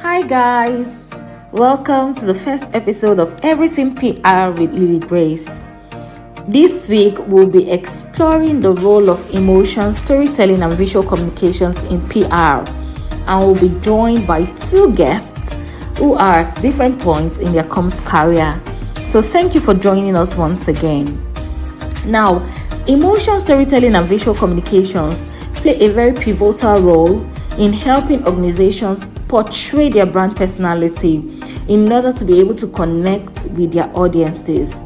Hi guys, welcome to the first episode of Everything PR with Lily Grace. This week we'll be exploring the role of emotion, storytelling and visual communications in PR, and we'll be joined by two guests who are at different points in their comms career. So thank you for joining us once again. Now, emotion, storytelling and visual communications play a very pivotal role in helping organizations portray their brand personality in order to be able to connect with their audiences.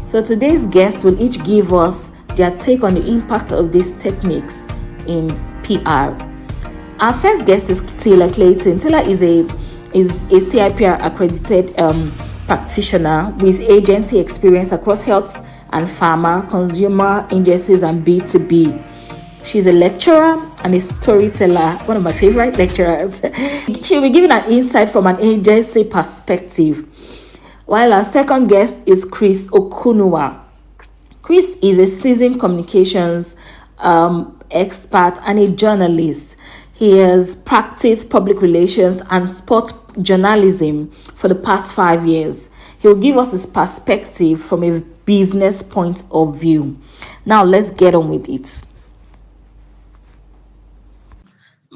So today's guests will each give us their take on the impact of these techniques in PR. Our first guest is Taylor Clayton. Taylor is a CIPR accredited practitioner with agency experience across health and pharma, consumer agencies and B2B. She's a lecturer and a storyteller, one of my favorite lecturers. She'll be giving an insight from an agency perspective. While our second guest is Chris Okunua. Chris is a seasoned communications expert and a journalist. He has practiced public relations and sport journalism for the past 5 years. He'll give us his perspective from a business point of view. Now let's get on with it.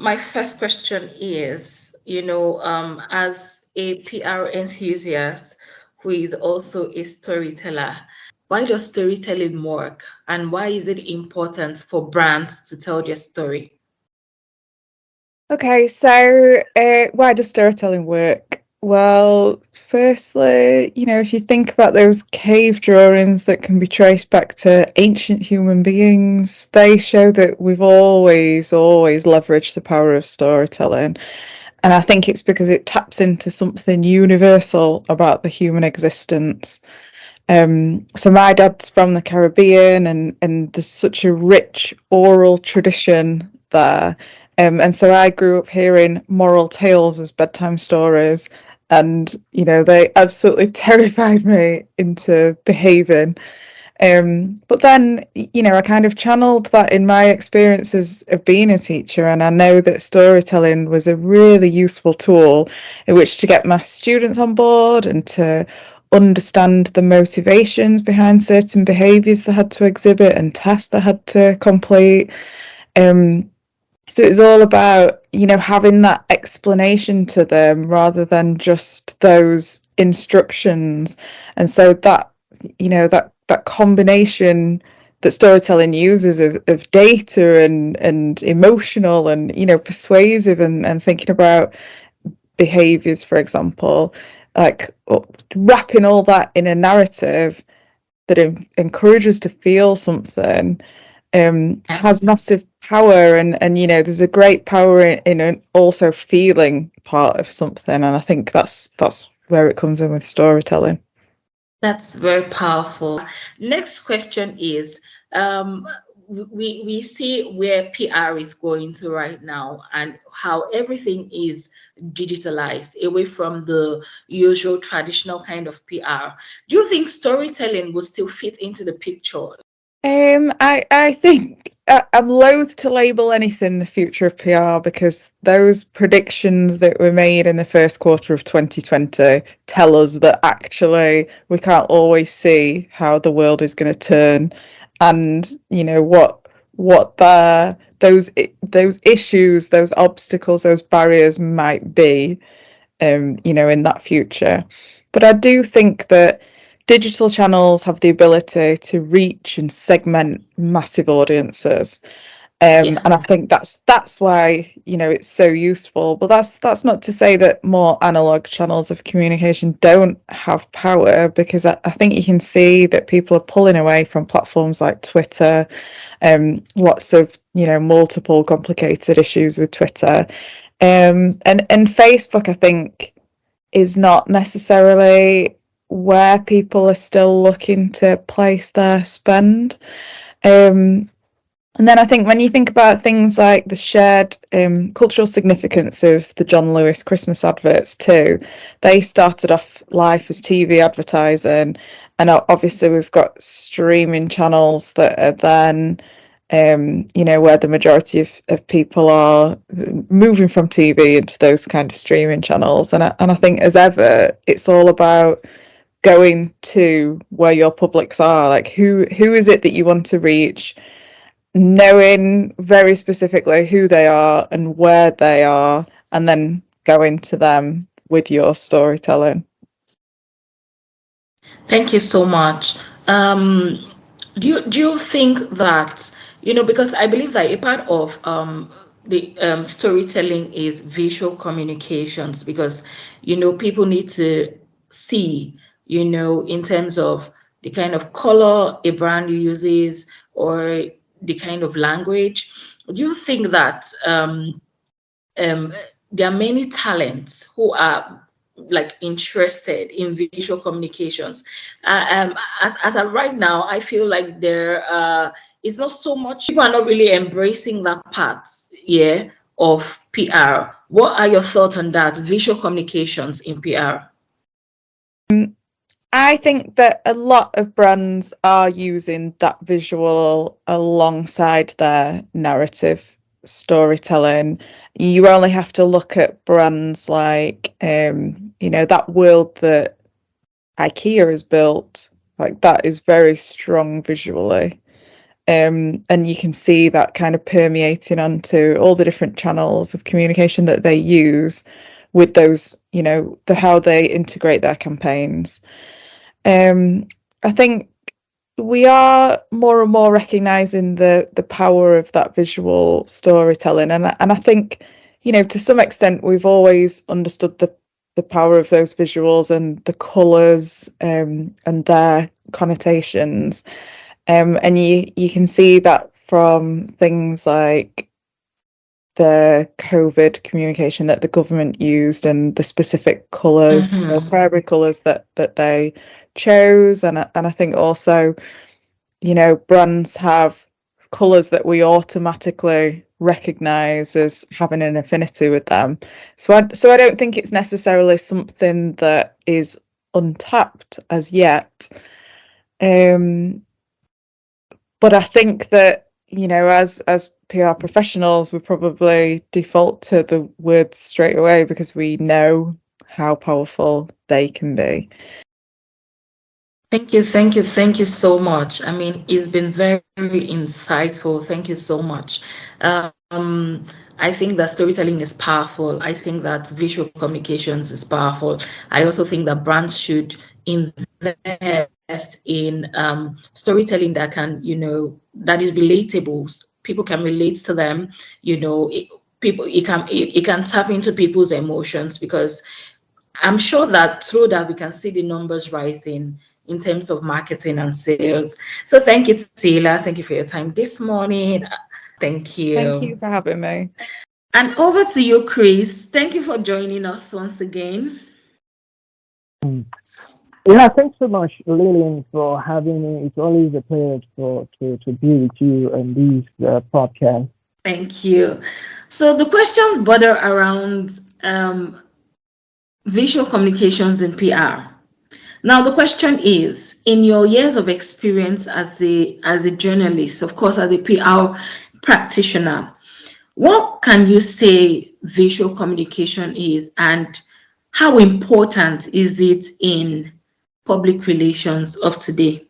My first question is, as a PR enthusiast who is also a storyteller, why does storytelling work and why is it important for brands to tell their story? Okay, so why does storytelling work? Well, firstly, if you think about those cave drawings that can be traced back to ancient human beings, they show that we've always leveraged the power of storytelling. And I think it's because it taps into something universal about the human existence. So my dad's from the Caribbean and there's such a rich oral tradition there. And so I grew up hearing moral tales as bedtime stories, and they absolutely terrified me into behaving. But then I kind of channeled that in my experiences of being a teacher, and I know that storytelling was a really useful tool in which to get my students on board and to understand the motivations behind certain behaviours they had to exhibit and tasks they had to complete. So it was all about, having that explanation to them rather than just those instructions. And so that, that combination that storytelling uses of data and emotional and, persuasive and thinking about behaviors, for example, like wrapping all that in a narrative that encourages to feel something has massive power, and there's a great power in also feeling part of something, and I think that's where it comes in with storytelling. That's very powerful. Next question is, we see where PR is going to right now and how everything is digitalized away from the usual traditional kind of PR. Do you think storytelling will still fit into the picture? I think I'm loath to label anything the future of PR because those predictions that were made in the first quarter of 2020 tell us that actually we can't always see how the world is going to turn, and what those issues, those obstacles, those barriers might be, in that future. But I do think that digital channels have the ability to reach and segment massive audiences. And I think that's why it's so useful. But that's not to say that more analog channels of communication don't have power, because I think you can see that people are pulling away from platforms like Twitter. Lots of multiple complicated issues with Twitter, and Facebook, I think, is not necessarily where people are still looking to place their spend. And then I think when you think about things like the shared cultural significance of the John Lewis Christmas adverts too, they started off life as TV advertising, and obviously we've got streaming channels that are then where the majority of people are moving from TV into those kind of streaming channels. And I think, as ever, it's all about going to where your publics are. Like, who is it that you want to reach, knowing very specifically who they are and where they are, and then going to them with your storytelling. Thank you so much. Do you think that, because I believe that a part of the storytelling is visual communications, because people need to see, in terms of the kind of color a brand uses, or the kind of language. Do you think that there are many talents who are like interested in visual communications? As of right now, I feel like there is not so much, people are not really embracing that part, of PR. What are your thoughts on that, visual communications in PR? I think that a lot of brands are using that visual alongside their narrative storytelling. You only have to look at brands like, that world that IKEA has built. Like, that is very strong visually. And you can see that kind of permeating onto all the different channels of communication that they use with those, how they integrate their campaigns. I think we are more and more recognizing the power of that visual storytelling, and I think, to some extent we've always understood the power of those visuals and the colors, and their connotations, and you can see that from things like the COVID communication that the government used, and the specific colours, primary colours that they chose, and I think also, brands have colours that we automatically recognise as having an affinity with them. So I don't think it's necessarily something that is untapped as yet. But I think that, as PR professionals, we probably default to the words straight away because we know how powerful they can be. Thank you so much. I mean, it's been very, very insightful. Thank you so much. I think that storytelling is powerful. I think that visual communications is powerful. I also think that brands should invest in storytelling that can, that is relatable. People can relate to them. It can tap into people's emotions, because I'm sure that through that we can see the numbers rising in terms of marketing and sales. So thank you, Taylor. Thank you for your time this morning. Thank you. Thank you for having me. And over to you, Chris. Thank you for joining us once again. Yeah, thanks so much, Lillian, for having me. It's always a pleasure to be with you on this podcast. Thank you. So the questions border around visual communications in PR. Now, the question is, in your years of experience as a journalist, of course, as a PR practitioner, what can you say visual communication is, and how important is it in public relations of today?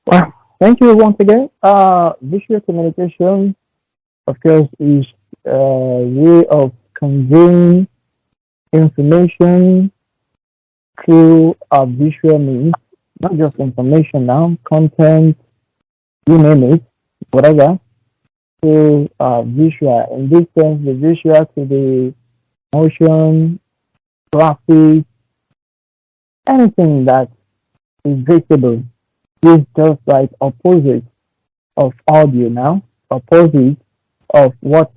Well, thank you once again. Visual communication, of course, is a way of conveying information through a visual means, not just information now, content, you name it, whatever, to visual. In this sense, the visual to the motion, graphic, anything that is visible is just like opposite of audio now, opposite of what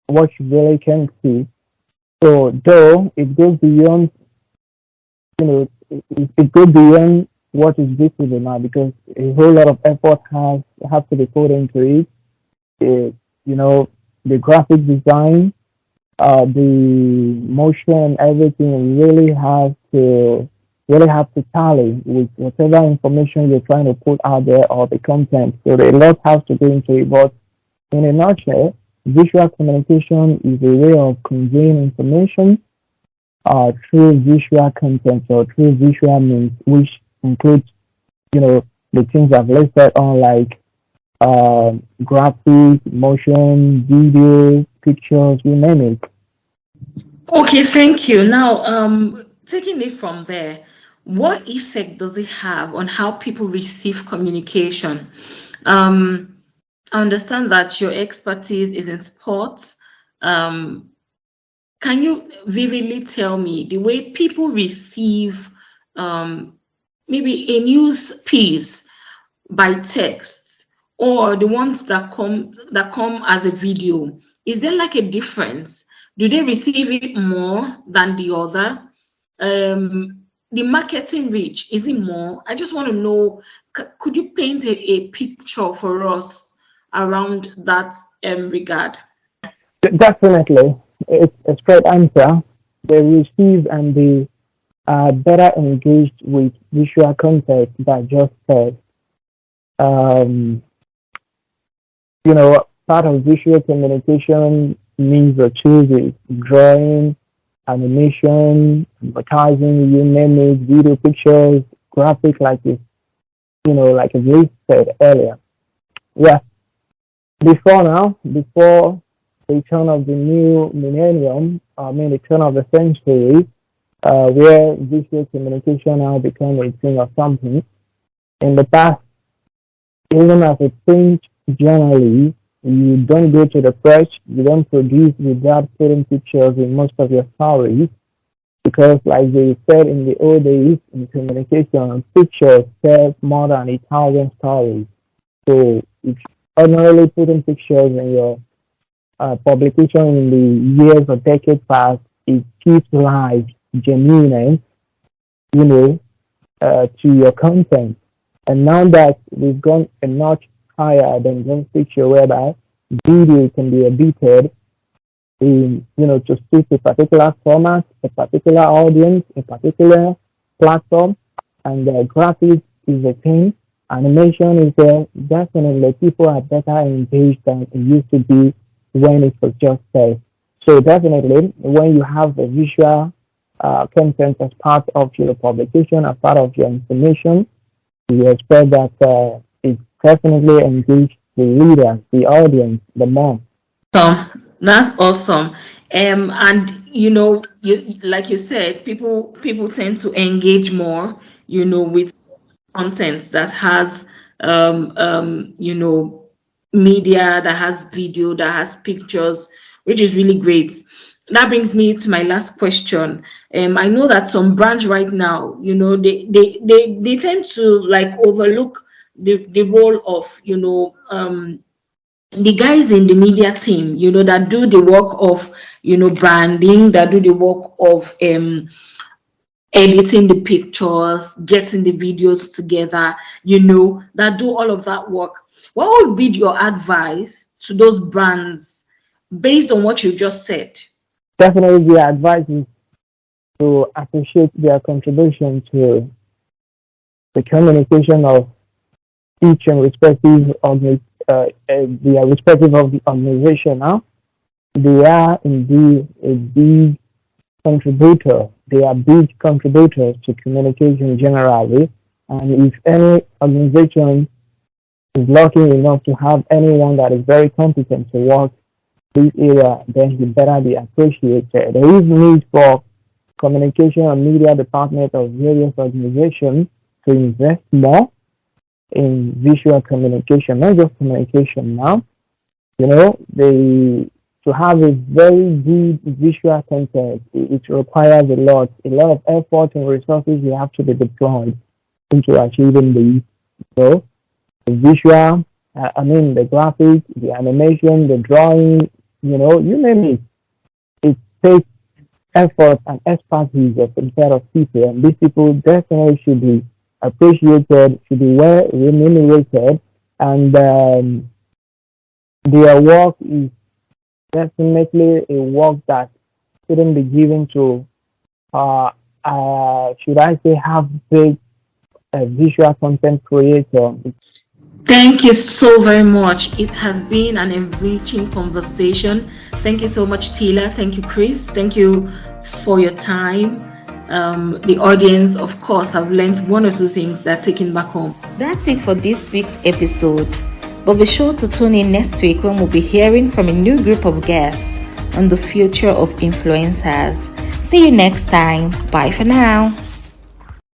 what you really can see. So though it goes beyond, it goes beyond what is visible now, because a whole lot of effort has to be put into it. The graphic design, the motion, everything really has to really have to tally with whatever information you're trying to put out there or the content. So a lot has to go into it. But in a nutshell, visual communication is a way of conveying information through visual content or through visual means, which includes, the things I've listed on like graphic, motion, video, pictures, you name it. Okay, thank you. Now, taking it from there, what effect does it have on how people receive communication? I understand that your expertise is in sports. Can you vividly tell me the way people receive maybe a news piece by text or the ones that come as a video? Is there like a difference? Do they receive it more than the other? The marketing reach, is it more? I just want to know, could you paint a picture for us around that regard? Definitely, it's a straight answer. They receive and they are better engaged with visual content than just text. Um, part of visual communication means or tools is drawing, animation, advertising, you name it, video, pictures, graphic, like I said earlier. Yeah, before the turn of the new millennium, the turn of the century, where visual communication now become a thing of something. In the past, even as a print journalist, you don't go to the press, you don't produce without putting pictures in most of your stories, because like they said in the old days in communication, pictures tell more than 1,000 stories. So if ordinarily putting pictures in your publication in the years or decades past, it keeps live genuine, to your content. And now that we've gone a notch higher than just picture, whereby video can be edited to suit a particular format, a particular audience, a particular platform, and graphics is a thing. Animation is there. Definitely, people are better engaged than it used to be when it was just text. So definitely, when you have the visual content as part of your publication, as part of your information, you expect that it definitely engage the reader, the audience, the more. So that's awesome. And you like you said, people tend to engage more, with content that has media, that has video, that has pictures, which is really great. That brings me to my last question. I know that some brands right now, they tend to like overlook the role of the guys in the media team, that do the work of branding, that do the work of editing the pictures, getting the videos together, that do all of that work. What would be your advice to those brands based on what you just said? Definitely, the advice is to appreciate their contribution to the communication of each and respective of their respective of the organization. Now, they are indeed a big contributor. They are big contributors to communication generally. And if any organization is lucky enough to have anyone that is very competent to work this area, then he better be appreciated. There is need for communication and media department of various organizations to invest more in visual communication, not just communication now. To have a very good visual content, it requires a lot of effort and resources you have to be deployed into achieving the visual, the graphics, the animation, the drawing, you name it. It takes effort and expertise of a set of people, and these people definitely should be appreciated, should be well remunerated, and their work is definitely a work that shouldn't be given to should I say, have big visual content creator. Thank you so very much. It has been an enriching conversation. Thank you so much, Tila. Thank you, Chris. Thank you for your time. The audience, of course, have learned one or two things they're taking back home. That's it for this week's episode. But be sure to tune in next week when we'll be hearing from a new group of guests on the future of influencers. See you next time. Bye for now.